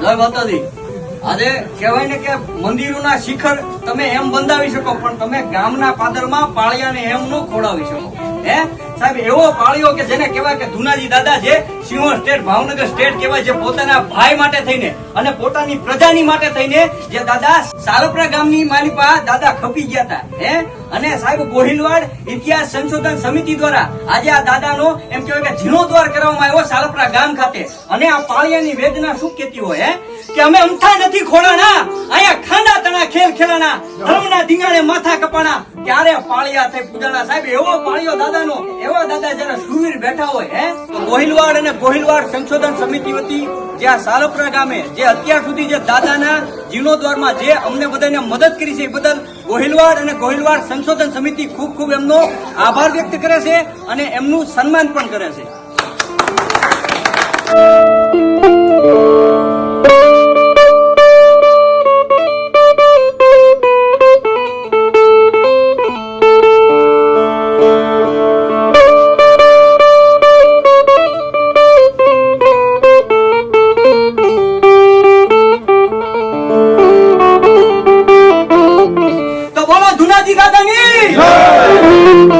જય માતાજી। આજે કહેવાય ને કે મંદિરોના શિખર તમે એમ બંધાવી શકો, પણ તમે ગામના પાદરમાં પાળિયાને એમ ન ખોડાવી શકો। હે સાહેબ, એવો પાળિયો કે જેને કહેવાય કે ધુનાજી દાદા જે સિંહોર સ્ટેટ, ભાવનગર સ્ટેટ કહેવાય, જે પોતાના ભાઈ માટે થઈને અને પોતાની પ્રજાની માટે થઈને જે દાદા સાલપરા ગામની માલિપા દાદા ખપી ગયા હતા। હે અને સાહેબ ગોહિલવાડ ઇતિહાસ સંશોધન સમિતિ દ્વારા આજે આ દાદાનો એમ કહેવાય કે જીર્ણોદ્ધાર કરવામાં આવ્યો સાલપરા ગામ ખાતે। અને આ પાળિયાની વેદના શું કહેતી હોય કે અમે અમથા નથી ખોડાના, અહીંયા ખાંડા તણા ખેલ ખેલાના, ધર્મના ધીંગાણે માથા કપાણા, ત્યારે પાળિયા થઈ પૂજાણા। સાહેબ એવો પાળિયો દાદાનો, એવા દાદા જયારે સુવીર બેઠા હોય તો ગોહિલવાડ અને ગોહિલવાડ સંશોધન સમિતિ વતી જે આ સાલપરા ગામે જે અત્યાર સુધી જે દાદાના જીર્ણોદ્વારમાં જે અમને બધાને મદદ કરી છે એ બદલ ગોહિલવાડ અને ગોહિલવાડ સંશોધન સમિતિ ખૂબ ખૂબ એમનો આભાર વ્યક્ત કરે છે અને એમનું સન્માન પણ કરે છે। તો બોલો ધુનાજી દાદાની જય।